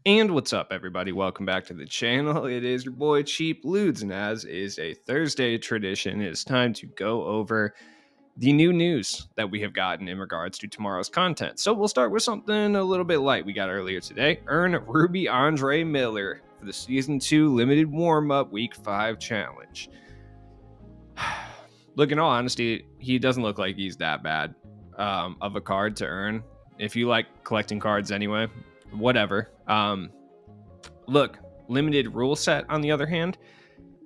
And what's up, everybody? Welcome back to the channel. It is your boy Cheap Ludes, and as is a Thursday tradition, it's time to go over the new news that we have gotten in regards to tomorrow's content. So we'll start with something a little bit light we got earlier today. Earn Ruby Andre Miller for the Season 2 Limited Warm-Up Week 5 Challenge. Look, in all honesty, he doesn't look like he's that bad of a card to earn. If you like collecting cards anyway, whatever. Look, limited rule set, on the other hand,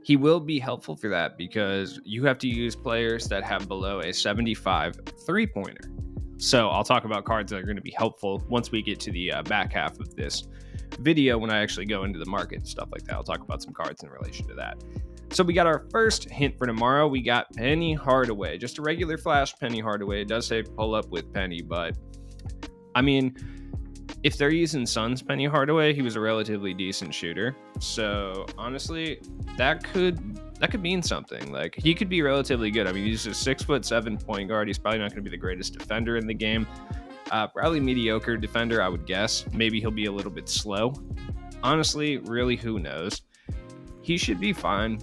he will be helpful for that because you have to use players that have below a 75 three-pointer. So I'll talk about cards that are going to be helpful once we get to the back half of this video when I actually go into the market and stuff like that. I'll talk about some cards in relation to that. So we got our first hint for tomorrow. We got Penny Hardaway, just a regular flash Penny Hardaway. It does say pull up with Penny, but I mean, if they're using Suns Penny Hardaway, he was a relatively decent shooter. So honestly, that could mean something. Like, he could be relatively good. I mean, he's a 6'7" point guard. He's probably not going to be the greatest defender in the game. Probably mediocre defender, I would guess. Maybe he'll be a little bit slow. Honestly, really, who knows? He should be fine.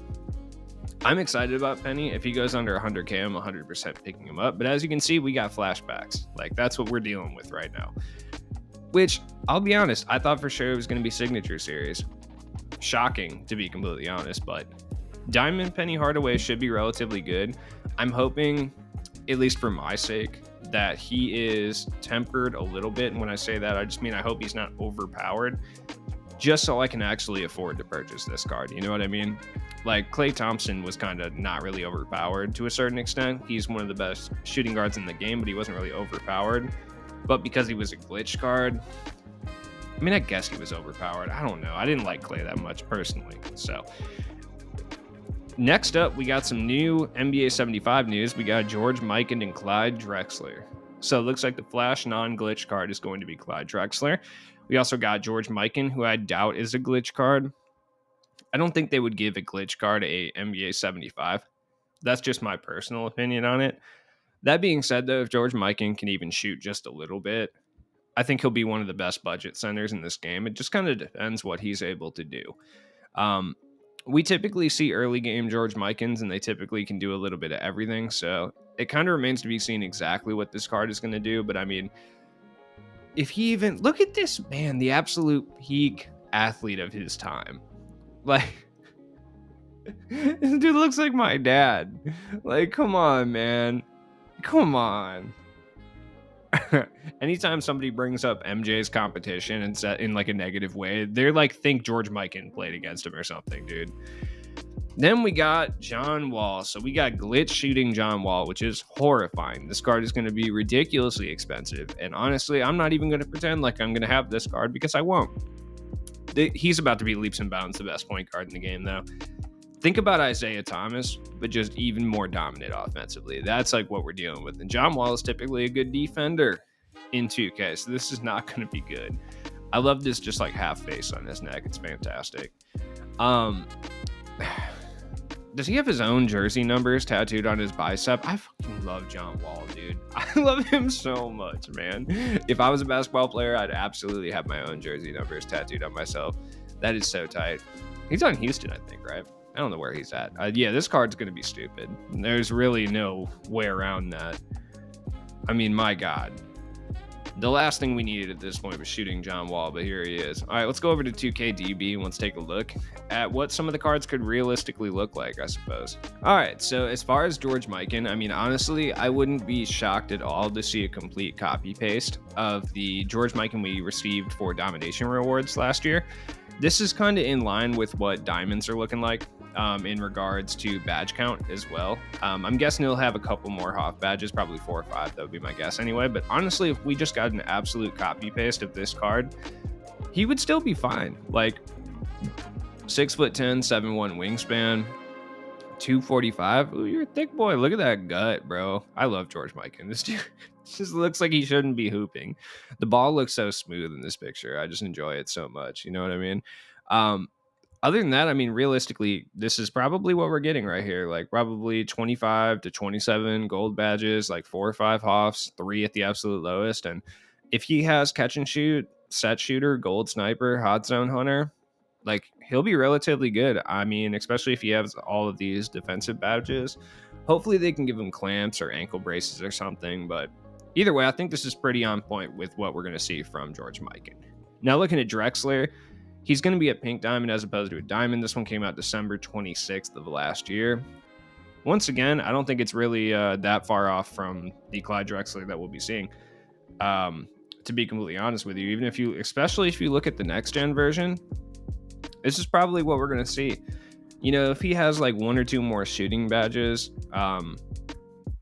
I'm excited about Penny. If he goes under 100K, I'm 100% picking him up. But as you can see, we got flashbacks. Like, that's what we're dealing with right now. Which, I'll be honest, I thought for sure it was going to be Signature Series. Shocking, to be completely honest, but Diamond Penny Hardaway should be relatively good. I'm hoping, at least for my sake, that he is tempered a little bit. And when I say that, I just mean I hope he's not overpowered, just so I can actually afford to purchase this card. You know what I mean? Like, Klay Thompson was kind of not really overpowered to a certain extent. He's one of the best shooting guards in the game, but he wasn't really overpowered. But because he was a glitch card, I mean, I guess he was overpowered. I don't know. I didn't like Klay that much personally. So next up, we got some new NBA 75 news. We got George Mikan and Clyde Drexler. So it looks like the flash non-glitch card is going to be Clyde Drexler. We also got George Mikan, who I doubt is a glitch card. I don't think they would give a glitch card a NBA 75. That's just my personal opinion on it. That being said, though, if George Mikan can even shoot just a little bit, I think he'll be one of the best budget centers in this game. It just kind of depends what he's able to do. We typically see early game George Mikans, and they typically can do a little bit of everything. So it kind of remains to be seen exactly what this card is going to do. But I mean, if he even look at this man, the absolute peak athlete of his time, like. This dude looks like my dad. Like, come on, man. Come on. Anytime somebody brings up MJ's competition and set in like a negative way, they're like, think George Mikan played against him or something, dude. Then we got John Wall. So we got glitch shooting John Wall, which is horrifying. This card is going to be ridiculously expensive. And honestly, I'm not even going to pretend like I'm going to have this card because I won't. He's about to be leaps and bounds the best point guard in the game, though. Think about Isaiah Thomas, but just even more dominant offensively. That's like what we're dealing with. And John Wall is typically a good defender in 2K, so this is not going to be good. I love this just like half face on his neck. It's fantastic. Does he have his own jersey numbers tattooed on his bicep? I fucking love John Wall, dude. I love him so much, man. If I was a basketball player, I'd absolutely have my own jersey numbers tattooed on myself. That is so tight. He's on Houston, I think, right? I don't know where he's at. Yeah, this card's going to be stupid. There's really no way around that. I mean, my God. The last thing we needed at this point was shooting John Wall, but here he is. All right, let's go over to 2KDB and let's take a look at what some of the cards could realistically look like, I suppose. All right, so as far as George Mikan, I mean, honestly, I wouldn't be shocked at all to see a complete copy-paste of the George Mikan we received for Domination Rewards last year. This is kind of in line with what Diamonds are looking like. In regards to badge count as well. I'm guessing he'll have a couple more Hoff badges, probably 4 or 5. That would be my guess anyway. But honestly, if we just got an absolute copy paste of this card, he would still be fine. Like 6'10", 7'1" wingspan, 245. Ooh, you're a thick boy. Look at that gut, bro. I love George Mikan. This dude just looks like he shouldn't be hooping. The ball looks so smooth in this picture. I just enjoy it so much. You know what I mean? Other than that, I mean, realistically, this is probably what we're getting right here. Like probably 25 to 27 gold badges, like 4 or 5 Hoffs, 3 at the absolute lowest. And if he has catch and shoot, set shooter, gold sniper, hot zone hunter, like he'll be relatively good. I mean, especially if he has all of these defensive badges. Hopefully they can give him clamps or ankle braces or something. But either way, I think this is pretty on point with what we're going to see from George Mikan. Now looking at Drexler, he's going to be a pink diamond as opposed to a diamond. This one came out December 26th of last year. Once again, I don't think it's really that far off from the Clyde Drexler that we'll be seeing. To be completely honest with you, even if you, especially if you look at the next gen version, this is probably what we're going to see. You know, if he has like one or two more shooting badges,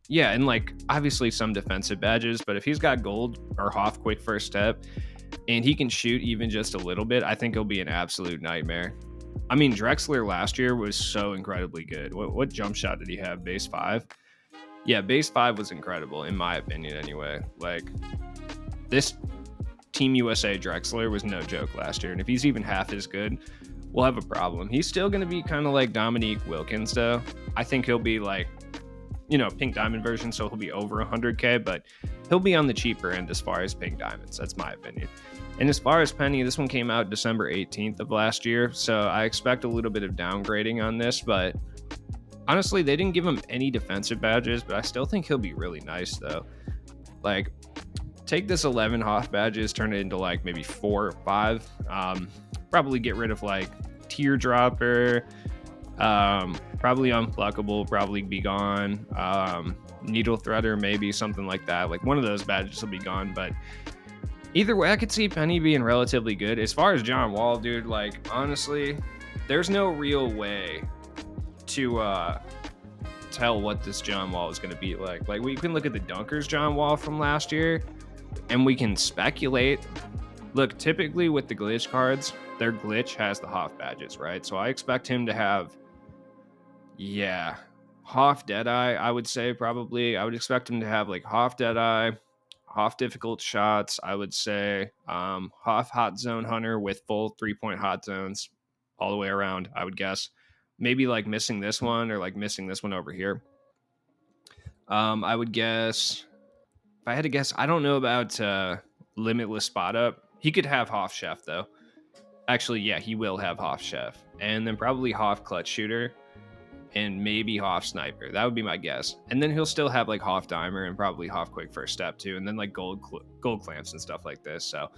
yeah, and like obviously some defensive badges, but if he's got gold or Hoff quick first step and he can shoot even just a little bit, I think he'll be an absolute nightmare. I mean, Drexler last year was so incredibly good. What jump shot did he have? Base 5? Yeah, base 5 was incredible, in my opinion, anyway. Like, this Team USA Drexler was no joke last year, and if he's even half as good, we'll have a problem. He's still going to be kind of like Dominique Wilkins, though. I think he'll be like, you know, pink diamond version, so he'll be over 100K, but he'll be on the cheaper end as far as pink diamonds. That's my opinion. And as far as Penny, this one came out December 18th of last year, so I expect a little bit of downgrading on this, but honestly, they didn't give him any defensive badges, but I still think he'll be really nice, though. Like, take this 11 Hoff badges, turn it into like maybe 4 or 5. Probably get rid of like Teardropper, probably Unpluckable, probably be gone. Needle Threader, maybe something like that. Like one of those badges will be gone, but either way, I could see Penny being relatively good. As far as John Wall, dude, like honestly, there's no real way to tell what this John Wall is going to be like. Like we can look at the Dunkers John Wall from last year, and we can speculate. Look, typically with the glitch cards, their glitch has the Hoff badges, right? So I expect him to have, yeah, Hoff Deadeye, I would say probably. I would expect him to have like Hoff Deadeye, Hoff difficult shots, I would say, Hoff hot zone hunter with full 3-point hot zones all the way around, I would guess. Maybe like missing this one or like missing this one over here. I would guess, if I had to guess, I don't know about Limitless Spot Up. He could have Hoff Chef, though. Actually, yeah, he will have Hoff Chef. And then probably Hoff Clutch Shooter and maybe Hoff Sniper. That would be my guess. And then he'll still have like Hoff Dimer and probably Hoff Quick First Step, too. And then like gold clamps and stuff like this. So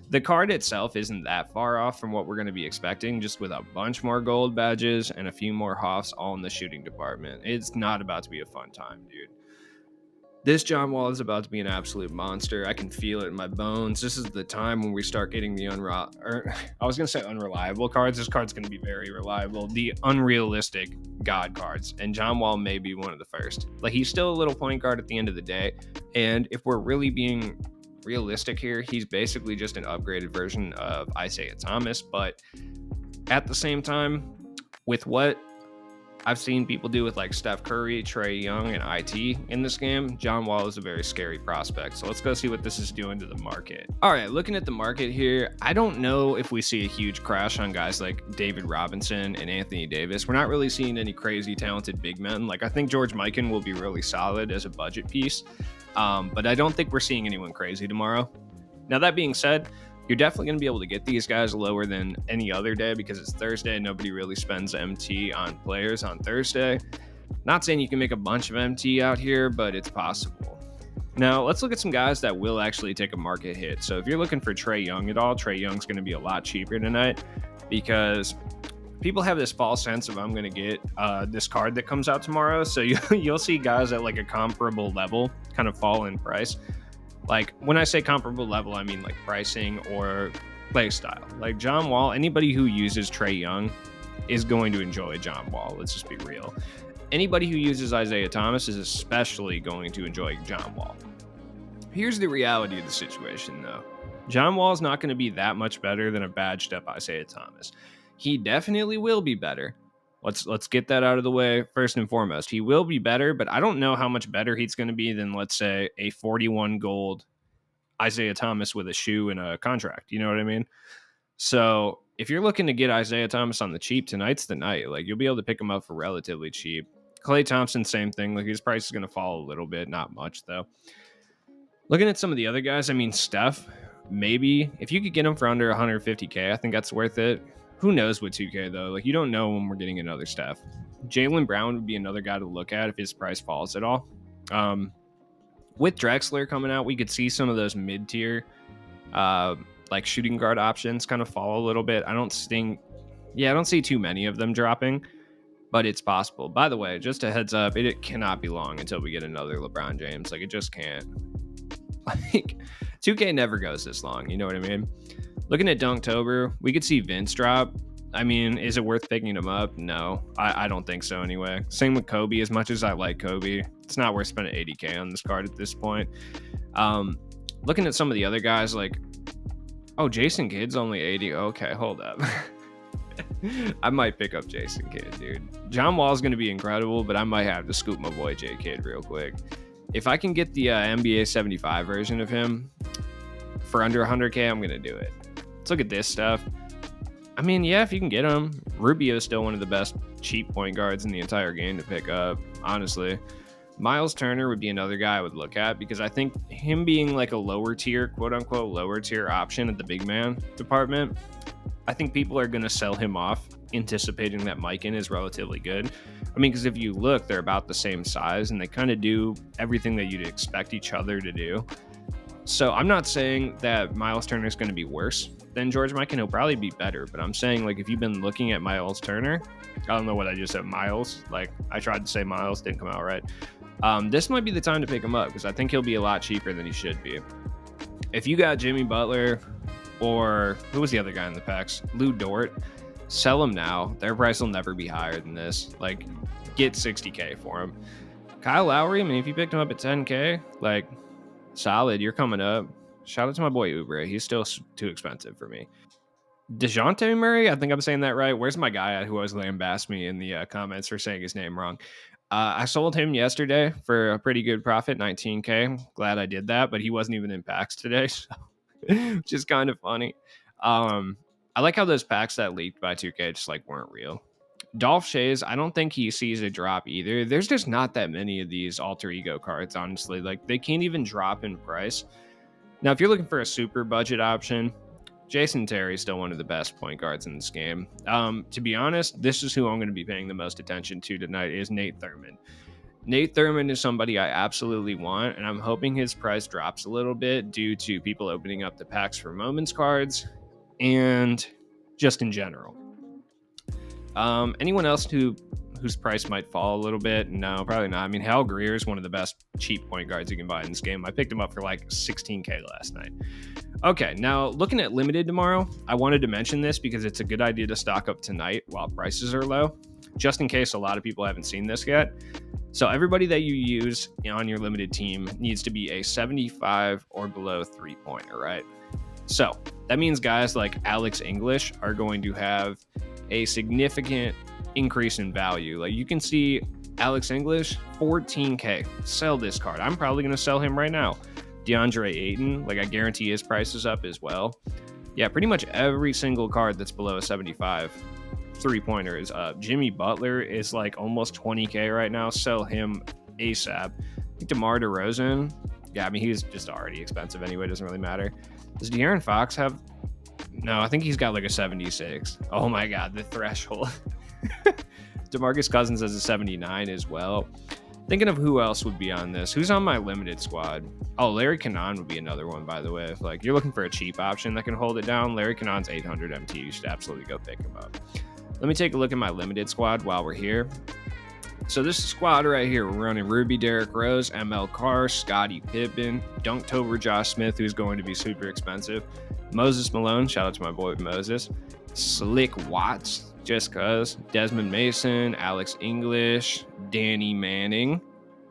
the card itself isn't that far off from what we're going to be expecting, just with a bunch more gold badges and a few more Hoffs all in the shooting department. It's not about to be a fun time, dude. This John Wall is about to be an absolute monster. I can feel it in my bones. This is the time when we start getting the unreliable cards. This card's going to be very reliable. The unrealistic God cards. And John Wall may be one of the first. Like, he's still a little point guard at the end of the day. And if we're really being realistic here, he's basically just an upgraded version of Isaiah Thomas. But at the same time, with what I've seen people do with like Steph Curry, Trae Young, and IT in this game, John Wall is a very scary prospect. So let's go see what this is doing to the market. All right, looking at the market here, I don't know if we see a huge crash on guys like David Robinson and Anthony Davis. We're not really seeing any crazy talented big men. Like I think George Mikan will be really solid as a budget piece, but I don't think we're seeing anyone crazy tomorrow. Now that being said, you're definitely going to be able to get these guys lower than any other day because it's Thursday. Nobody really spends MT on players on Thursday. Not saying you can make a bunch of MT out here, but it's possible. Now, let's look at some guys that will actually take a market hit. So if you're looking for Trae Young at all, Trae Young's going to be a lot cheaper tonight because people have this false sense of I'm going to get this card that comes out tomorrow. So you'll see guys at like a comparable level kind of fall in price. Like when I say comparable level, I mean like pricing or play style. Like John Wall, anybody who uses Trae Young is going to enjoy John Wall. Let's just be real. Anybody who uses Isaiah Thomas is especially going to enjoy John Wall. Here's the reality of the situation, though. John Wall is not going to be that much better than a badged up Isaiah Thomas. He definitely will be better. Let's get that out of the way first and foremost. He will be better, but I don't know how much better he's going to be than, let's say, a 41 gold Isaiah Thomas with a shoe and a contract. You know what I mean? So if you're looking to get Isaiah Thomas on the cheap, tonight's the night. Like you'll be able to pick him up for relatively cheap. Klay Thompson, same thing. Like his price is going to fall a little bit, not much though. Looking at some of the other guys, I mean, Steph, maybe if you could get him for under 150K, I think that's worth it. Who knows with 2K though? Like, you don't know when we're getting another Steph. Jaylen Brown would be another guy to look at if his price falls at all. With Drexler coming out, we could see some of those mid-tier like shooting guard options kind of fall a little bit. I don't see too many of them dropping, but it's possible. By the way, just a heads up, it cannot be long until we get another LeBron James. Like, it just can't. Like, 2K never goes this long, you know what I mean? Looking at Dunktober, we could see Vince drop. I mean, is it worth picking him up? No, I don't think so anyway. Same with Kobe. As much as I like Kobe, it's not worth spending 80K on this card at this point. Looking at some of the other guys, like, oh, Jason Kidd's only 80. Okay, hold up. I might pick up Jason Kidd, dude. John Wall's going to be incredible, but I might have to scoop my boy J Kidd real quick. If I can get the NBA 75 version of him for under 100K, I'm going to do it. Let's look at this stuff. I mean, yeah, if you can get him. Rubio is still one of the best cheap point guards in the entire game to pick up, honestly. Miles Turner would be another guy I would look at because I think him being like a lower tier, quote unquote, lower tier option at the big man department, I think people are going to sell him off anticipating that Mikan is relatively good. I mean, because if you look, they're about the same size and they kind of do everything that you'd expect each other to do. So I'm not saying that Miles Turner is going to be worse than George Mikan. He'll probably be better, but I'm saying, like, if you've been looking at Miles Turner, I don't know what I just said, Miles. Like, I tried to say Miles, didn't come out right. This might be the time to pick him up because I think he'll be a lot cheaper than he should be. If you got Jimmy Butler or who was the other guy in the packs? Lou Dort. Sell him now. Their price will never be higher than this. Like, get 60K for him. Kyle Lowry, I mean, if you picked him up at 10K, like, solid. You're coming up. Shout out to my boy Oubre. He's still too expensive for me. DeJounte Murray, I think I'm saying that right. Where's my guy at who always lambast me in the comments for saying his name wrong? I sold him yesterday for a pretty good profit, 19K. Glad I did that, but he wasn't even in packs today, so which is kind of funny. I like how those packs that leaked by 2K just like weren't real. Dolph Shays, I don't think he sees a drop either. There's just not that many of these alter ego cards, honestly. Like, they can't even drop in price. Now, if you're looking for a super budget option, Jason Terry is still one of the best point guards in this game. To be honest, this is who I'm going to be paying the most attention to tonight is Nate Thurmond. Nate Thurmond is somebody I absolutely want, and I'm hoping his price drops a little bit due to people opening up the packs for moments cards and just in general. Anyone else whose price might fall a little bit? No, probably not. I mean, Hal Greer is one of the best cheap point guards you can buy in this game. I picked him up for like 16K last night. Okay, now looking at limited tomorrow, I wanted to mention this because it's a good idea to stock up tonight while prices are low, just in case a lot of people haven't seen this yet. So everybody that you use on your limited team needs to be a 75 or below three-pointer, right? So that means guys like Alex English are going to have a significant increase in value. Like, you can see Alex English, 14K. Sell this card. I'm probably going to sell him right now. DeAndre Ayton, like, I guarantee his price is up as well. Yeah, pretty much every single card that's below a 75 three-pointer is up. Jimmy Butler is like almost 20K right now. Sell him ASAP. I think DeMar DeRozan, yeah, I mean, he's just already expensive anyway. Doesn't really matter. Does De'Aaron Fox have... No, I think he's got like a 76. Oh my God, the threshold. DeMarcus Cousins has a 79 as well. Thinking of who else would be on this. Who's on my limited squad? Oh, Larry Cannon would be another one, by the way. If like you're looking for a cheap option that can hold it down, Larry Cannon's 800 MT. You should absolutely go pick him up. Let me take a look at my limited squad while we're here. So this squad right here, we're running Ruby, Derrick Rose, ML Carr, Scottie Pippen, Dunktober Josh Smith, who's going to be super expensive. Moses Malone, shout out to my boy Moses. Slick Watts, just cuz. Desmond Mason, Alex English, Danny Manning,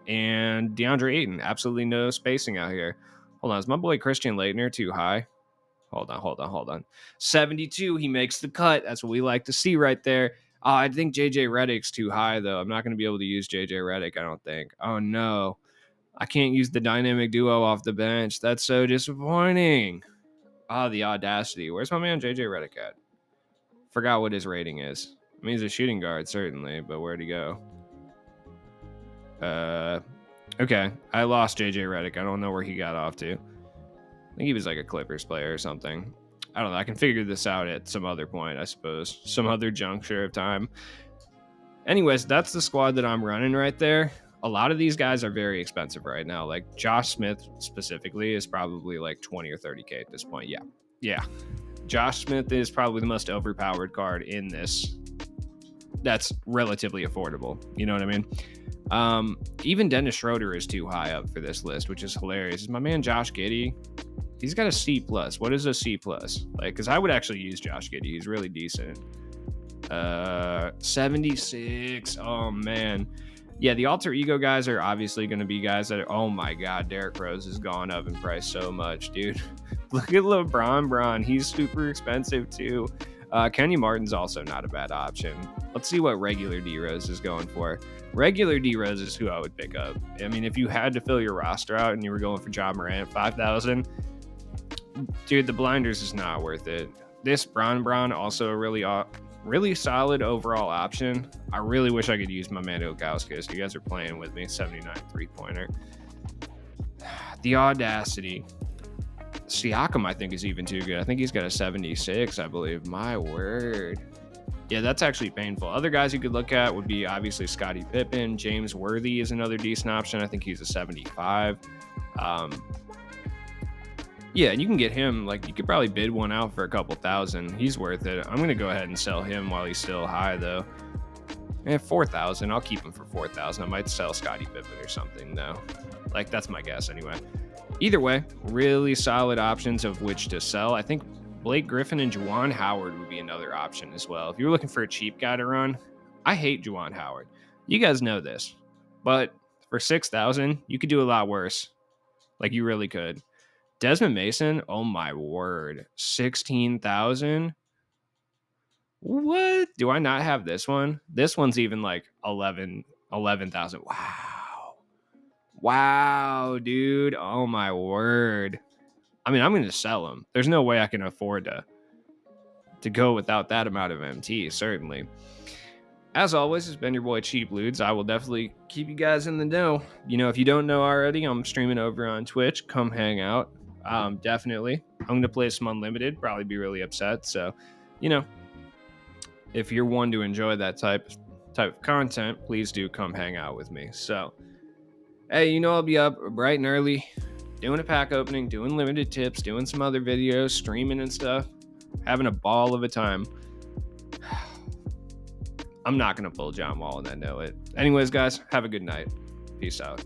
and DeAndre Ayton. Absolutely no spacing out here. Hold on, is my boy Christian Laettner too high? Hold on. 72, he makes the cut. That's what we like to see right there. I think JJ Redick's too high, though. I'm not going to be able to use JJ Redick, I don't think. Oh, no. I can't use the dynamic duo off the bench. That's so disappointing. The audacity. Where's my man JJ Redick at? Forgot what his rating is. I mean, he's a shooting guard, certainly, but where'd he go? Okay. I lost JJ Redick. I don't know where he got off to. think he was like a Clippers player or something. I don't know. I can figure this out at some other point, I suppose. Some other juncture of time. Anyways, that's the squad that I'm running right there. A lot of these guys are very expensive right now. Like Josh Smith specifically is probably like 20 or 30K at this point. Yeah. Josh Smith is probably the most overpowered card in this. That's relatively affordable. You know what I mean? Even Dennis Schroeder is too high up for this list, which is hilarious. My man Josh Giddey, he's got a C plus. What is a C plus? Like, because I would actually use Josh Giddey. He's really decent. 76. Oh man. Yeah, the alter ego guys are obviously going to be guys that are, oh my god, Derrick Rose has gone up in price so much, dude. Look at LeBron Bron. He's super expensive too. Kenny Martin's also not a bad option. Let's see what regular D Rose is going for. Regular D Rose is who I would pick up. I mean, if you had to fill your roster out and you were going for Ja Morant, 5,000, dude, the blinders is not worth it. This Bron also a really solid overall option. I really wish I could use my man Ilgauskas. You guys are playing with me. 79 3-pointer. The audacity. Siakam, I think, is even too good. I think he's got a 76, I believe. My word. Yeah, that's actually painful. Other guys you could look at would be obviously Scottie Pippen. James Worthy is another decent option. I think he's a 75. Yeah, and you can get him, like, you could probably bid one out for a couple thousand. He's worth it. I'm going to go ahead and sell him while he's still high, though. 4,000. I'll keep him for 4,000. I might sell Scottie Pippen or something, though. Like, that's my guess anyway. Either way, really solid options of which to sell. I think Blake Griffin and Juwan Howard would be another option as well. If you're looking for a cheap guy to run, I hate Juwan Howard. You guys know this. But for 6,000, you could do a lot worse. Like, you really could. Desmond Mason, oh my word, 16,000. What? Do I not have this one? This one's even like 11,000. Wow, dude. Oh my word. I mean, I'm going to sell him. There's no way I can afford to go without that amount of MT, certainly. As always, it's been your boy Cheap Ludes. I will definitely keep you guys in the know. You know, if you don't know already, I'm streaming over on Twitch. Come hang out. Definitely. I'm going to play some Unlimited. Probably be really upset. So, you know, if you're one to enjoy that type of content, please do come hang out with me. So, hey, you know, I'll be up bright and early doing a pack opening, doing limited tips, doing some other videos, streaming and stuff, having a ball of a time. I'm not going to pull John Wall and then know it. Anyways, guys, have a good night. Peace out.